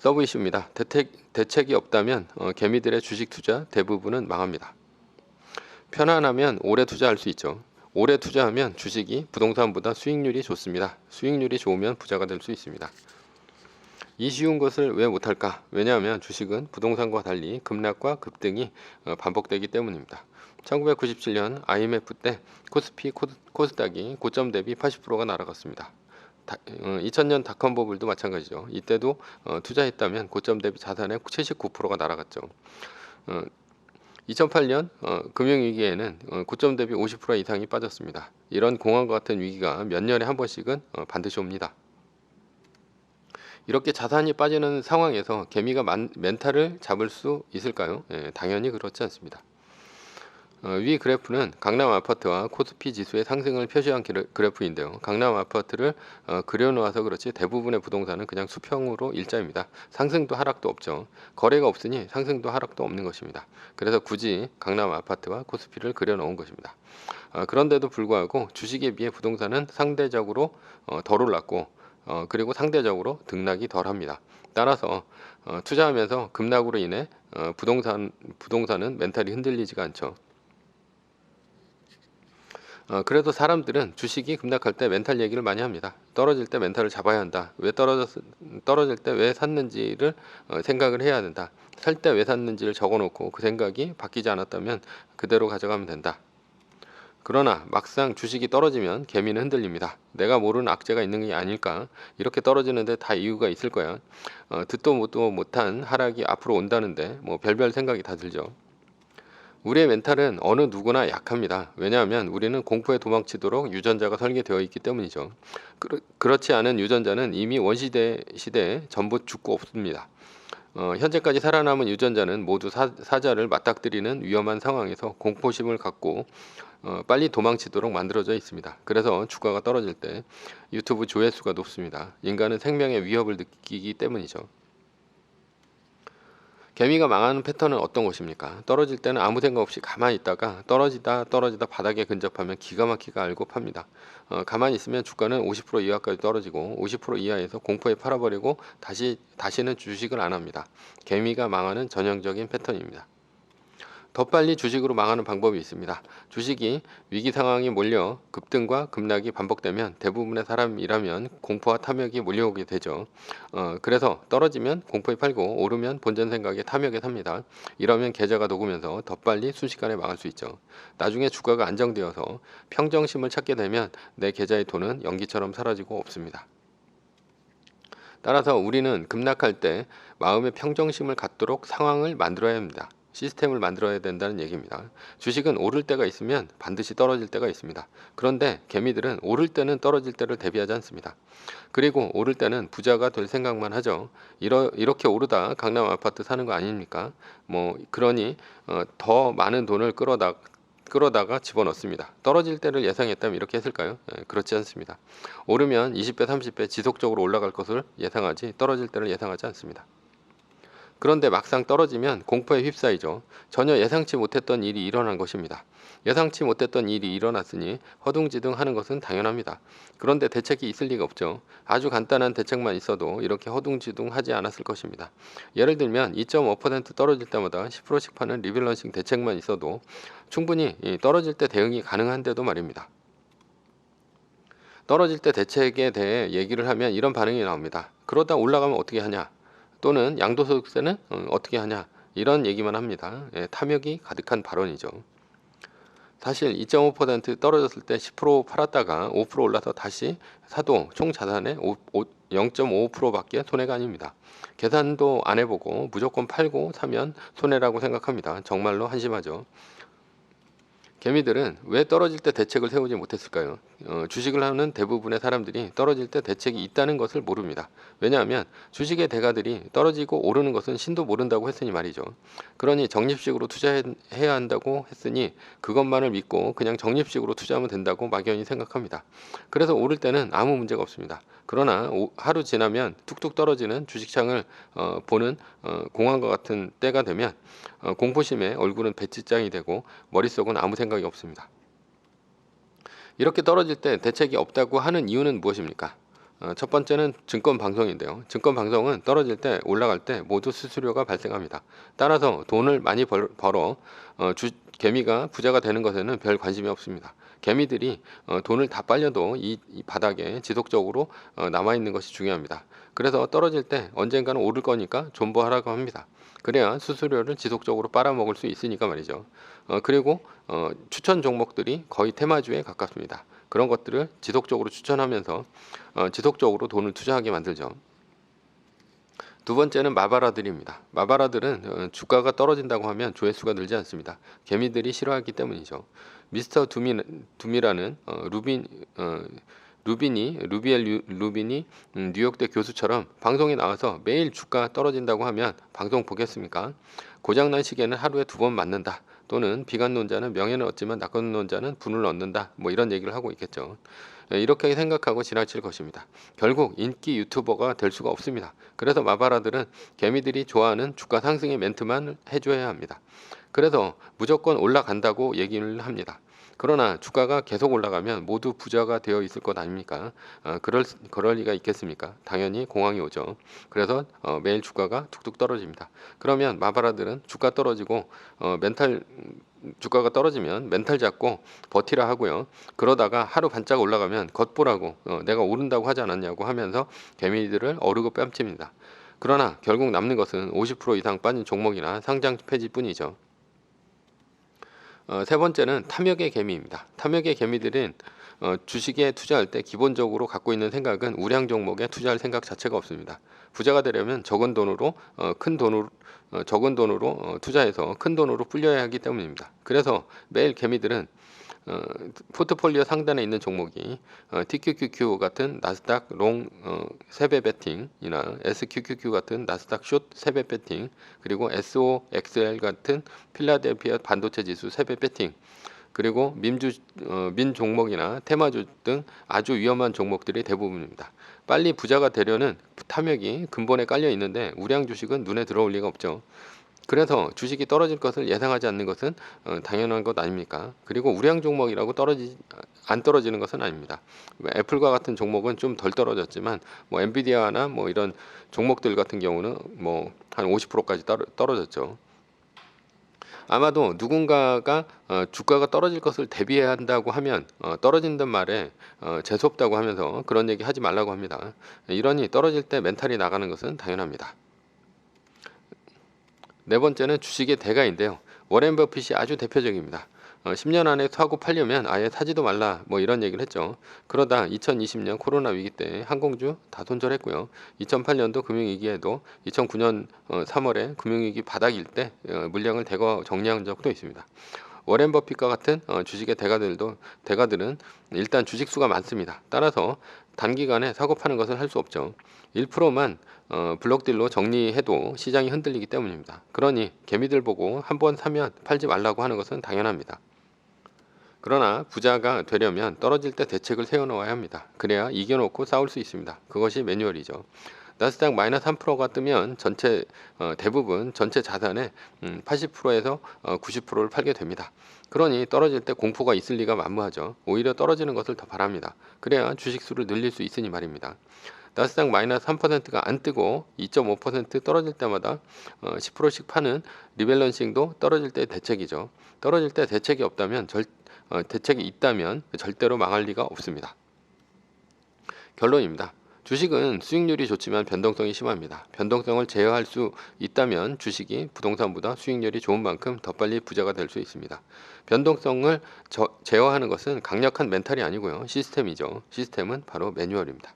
서브 이슈입니다. 대책이 없다면 개미들의 주식 투자 대부분은 망합니다. 편안하면 오래 투자할 수 있죠. 오래 투자하면 주식이 부동산보다 수익률이 좋습니다. 수익률이 좋으면 부자가 될 수 있습니다. 이 쉬운 것을 왜 못할까? 왜냐하면 주식은 부동산과 달리 급락과 급등이 반복되기 때문입니다. 1997년 IMF 때 코스피 코스닥이 고점 대비 80%가 날아갔습니다. 2000년 닷컴 버블도 마찬가지죠. 이때도 투자했다면 고점 대비 자산의 79%가 날아갔죠. 2008년 금융위기에는 고점 대비 50% 이상이 빠졌습니다. 이런 공황과 같은 위기가 몇 년에 한 번씩은 반드시 옵니다. 이렇게 자산이 빠지는 상황에서 개미가 멘탈을 잡을 수 있을까요? 당연히 그렇지 않습니다. 위 그래프는 강남 아파트와 코스피 지수의 상승을 표시한 그래프인데요. 강남 아파트를 그려놓아서 그렇지 대부분의 부동산은 그냥 수평으로 일자입니다. 상승도 하락도 없죠. 거래가 없으니 상승도 하락도 없는 것입니다. 그래서 굳이 강남 아파트와 코스피를 그려놓은 것입니다. 그런데도 불구하고 주식에 비해 부동산은 상대적으로 덜 올랐고 그리고 상대적으로 등락이 덜합니다. 따라서 투자하면서 급락으로 인해 부동산은 멘탈이 흔들리지가 않죠. 그래도 사람들은 주식이 급락할 때 멘탈 얘기를 많이 합니다. 떨어질 때 멘탈을 잡아야 한다. 떨어질 때 왜 샀는지를 생각을 해야 된다. 살 때 왜 샀는지를 적어놓고 그 생각이 바뀌지 않았다면 그대로 가져가면 된다. 그러나 막상 주식이 떨어지면 개미는 흔들립니다. 내가 모르는 악재가 있는 게 아닐까? 이렇게 떨어지는데 다 이유가 있을 거야. 듣도 못한 하락이 앞으로 온다는데 뭐 별별 생각이 다 들죠. 우리의 멘탈은 어느 누구나 약합니다. 왜냐하면 우리는 공포에 도망치도록 유전자가 설계되어 있기 때문이죠. 그렇지 않은 유전자는 이미 원시대 시대에 전부 죽고 없습니다. 현재까지 살아남은 유전자는 모두 사자를 맞닥뜨리는 위험한 상황에서 공포심을 갖고 빨리 도망치도록 만들어져 있습니다. 그래서 주가가 떨어질 때 유튜브 조회수가 높습니다. 인간은 생명의 위협을 느끼기 때문이죠. 개미가 망하는 패턴은 어떤 것입니까? 떨어질 때는 아무 생각 없이 가만히 있다가 떨어지다 바닥에 근접하면 기가 막히게 알고 팝니다. 가만히 있으면 주가는 50% 이하까지 떨어지고 50% 이하에서 공포에 팔아버리고 다시는 주식을 안 합니다. 개미가 망하는 전형적인 패턴입니다. 더 빨리 주식으로 망하는 방법이 있습니다. 주식이 위기 상황이 몰려 급등과 급락이 반복되면 대부분의 사람이라면 공포와 탐욕이 몰려오게 되죠. 그래서 떨어지면 공포에 팔고 오르면 본전 생각에 탐욕에 삽니다. 이러면 계좌가 녹으면서 더 빨리 순식간에 망할 수 있죠. 나중에 주가가 안정되어서 평정심을 찾게 되면 내 계좌의 돈은 연기처럼 사라지고 없습니다. 따라서 우리는 급락할 때 마음의 평정심을 갖도록 상황을 만들어야 합니다. 시스템을 만들어야 된다는 얘기입니다. 주식은 오를 때가 있으면 반드시 떨어질 때가 있습니다. 그런데 개미들은 오를 때는 떨어질 때를 대비하지 않습니다. 그리고 오를 때는 부자가 될 생각만 하죠. 이렇게 오르다 강남 아파트 사는 거 아닙니까? 그러니 더 많은 돈을 끌어다가 집어넣습니다. 떨어질 때를 예상했다면 이렇게 했을까요? 그렇지 않습니다. 오르면 20배, 30배 지속적으로 올라갈 것을 예상하지 떨어질 때를 예상하지 않습니다. 그런데 막상 떨어지면 공포에 휩싸이죠. 전혀 예상치 못했던 일이 일어난 것입니다. 예상치 못했던 일이 일어났으니 허둥지둥 하는 것은 당연합니다. 그런데 대책이 있을 리가 없죠. 아주 간단한 대책만 있어도 이렇게 허둥지둥 하지 않았을 것입니다. 예를 들면 2.5% 떨어질 때마다 10%씩 파는 리밸런싱 대책만 있어도 충분히 떨어질 때 대응이 가능한데도 말입니다. 떨어질 때 대책에 대해 얘기를 하면 이런 반응이 나옵니다. 그러다 올라가면 어떻게 하냐? 또는 양도소득세는 어떻게 하냐? 이런 얘기만 합니다. 탐욕이 가득한 발언이죠. 사실 2.5% 떨어졌을 때 10% 팔았다가 5% 올라서 다시 사도 총 자산의 0.5%밖에 손해가 아닙니다. 계산도 안 해보고 무조건 팔고 사면 손해라고 생각합니다. 정말로 한심하죠. 개미들은 왜 떨어질 때 대책을 세우지 못했을까요? 주식을 하는 대부분의 사람들이 떨어질 때 대책이 있다는 것을 모릅니다. 왜냐하면 주식의 대가들이 떨어지고 오르는 것은 신도 모른다고 했으니 말이죠. 그러니 적립식으로 투자해야 한다고 했으니 그것만을 믿고 그냥 적립식으로 투자하면 된다고 막연히 생각합니다. 그래서 오를 때는 아무 문제가 없습니다. 그러나 하루 지나면 툭툭 떨어지는 주식창을 보는 공황과 같은 때가 되면 공포심에 얼굴은 배찢장이 되고 머릿속은 아무 생각이 없습니다. 이렇게 떨어질 때 대책이 없다고 하는 이유는 무엇입니까? 첫 번째는 증권 방송인데요. 증권 방송은 떨어질 때 올라갈 때 모두 수수료가 발생합니다. 따라서 돈을 많이 벌어 개미가 부자가 되는 것에는 별 관심이 없습니다. 개미들이 돈을 다 빨려도 이 바닥에 지속적으로 남아있는 것이 중요합니다. 그래서 떨어질 때 언젠가는 오를 거니까 존버하라고 합니다. 그래야 수수료를 지속적으로 빨아먹을 수 있으니까 말이죠. 그리고 추천 종목들이 거의 테마주에 가깝습니다. 그런 것들을 지속적으로 추천하면서 지속적으로 돈을 투자하게 만들죠. 두 번째는 마바라들입니다. 마바라들은 주가가 떨어진다고 하면 조회수가 늘지 않습니다. 개미들이 싫어하기 때문이죠. 미스터 둠이라는 루비엘 루빈이 뉴욕대 교수처럼 방송에 나와서 매일 주가 떨어진다고 하면 방송 보겠습니까? 고장난 시계는 하루에 2번 맞는다. 또는 비관론자는 명예는 얻지만 낙관론자는 분을 얻는다. 뭐 이런 얘기를 하고 있겠죠. 이렇게 생각하고 지나칠 것입니다. 결국 인기 유튜버가 될 수가 없습니다. 그래서 마바라들은 개미들이 좋아하는 주가 상승의 멘트만 해줘야 합니다. 그래서 무조건 올라간다고 얘기를 합니다. 그러나 주가가 계속 올라가면 모두 부자가 되어 있을 것 아닙니까? 그럴 리가 있겠습니까? 당연히 공황이 오죠. 그래서 매일 주가가 툭툭 떨어집니다. 그러면 마바라들은 주가 떨어지고 주가가 떨어지면 멘탈 잡고 버티라 하고요. 그러다가 하루 반짝 올라가면 겉보라고 내가 오른다고 하지 않았냐고 하면서 개미들을 어르고 뺨칩니다. 그러나 결국 남는 것은 50% 이상 빠진 종목이나 상장 폐지뿐이죠. 세 번째는 탐욕의 개미입니다. 탐욕의 개미들은 주식에 투자할 때 기본적으로 갖고 있는 생각은 우량 종목에 투자할 생각 자체가 없습니다. 부자가 되려면 적은 돈으로 투자해서 큰 돈으로 불려야 하기 때문입니다. 그래서 매일 개미들은 포트폴리오 상단에 있는 종목이 TQQQ 같은 나스닥 롱 3배 배팅이나 SQQQ 같은 나스닥 숏 3배 배팅, 그리고 SOXL 같은 필라델피아 반도체 지수 3배 배팅, 그리고 민 종목이나 테마주 등 아주 위험한 종목들이 대부분입니다. 빨리 부자가 되려는 탐욕이 근본에 깔려 있는데 우량 주식은 눈에 들어올 리가 없죠. 그래서 주식이 떨어질 것을 예상하지 않는 것은 당연한 것 아닙니까? 그리고 우량 종목이라고 안 떨어지는 것은 아닙니다. 애플과 같은 종목은 좀 덜 떨어졌지만 뭐 엔비디아나 뭐 이런 종목들 같은 경우는 뭐 한 50%까지 떨어졌죠. 아마도 누군가가 주가가 떨어질 것을 대비해야 한다고 하면 떨어진다는 말에 재수없다고 하면서 그런 얘기 하지 말라고 합니다. 이러니 떨어질 때 멘탈이 나가는 것은 당연합니다. 네 번째는 주식의 대가인데요. 워렌 버핏이 아주 대표적입니다. 10년 안에 사고 팔려면 아예 사지도 말라 뭐 이런 얘기를 했죠. 그러다 2020년 코로나 위기 때 항공주 다 손절했고요. 2008년도 금융위기에도 2009년 3월에 금융위기 바닥일 때 물량을 대거 정리한 적도 있습니다. 워렌 버핏과 같은 주식의 대가들은 일단 주식수가 많습니다. 따라서 단기간에 사고 파는 것을 할 수 없죠. 1%만 블록딜로 정리해도 시장이 흔들리기 때문입니다. 그러니 개미들 보고 한번 사면 팔지 말라고 하는 것은 당연합니다. 그러나 부자가 되려면 떨어질 때 대책을 세워놓아야 합니다. 그래야 이겨놓고 싸울 수 있습니다. 그것이 매뉴얼이죠. 나스닥 마이너스 3%가 뜨면 대부분 전체 자산의 80%에서 90%를 팔게 됩니다. 그러니 떨어질 때 공포가 있을 리가 만무하죠. 오히려 떨어지는 것을 더 바랍니다. 그래야 주식수를 늘릴 수 있으니 말입니다. 나스닥 마이너스 3%가 안 뜨고 2.5% 떨어질 때마다 10%씩 파는 리밸런싱도 떨어질 때 대책이죠. 떨어질 때 대책이 있다면 절대로 망할 리가 없습니다. 결론입니다. 주식은 수익률이 좋지만 변동성이 심합니다. 변동성을 제어할 수 있다면 주식이 부동산보다 수익률이 좋은 만큼 더 빨리 부자가 될 수 있습니다. 변동성을 제어하는 것은 강력한 멘탈이 아니고요. 시스템이죠. 시스템은 바로 매뉴얼입니다.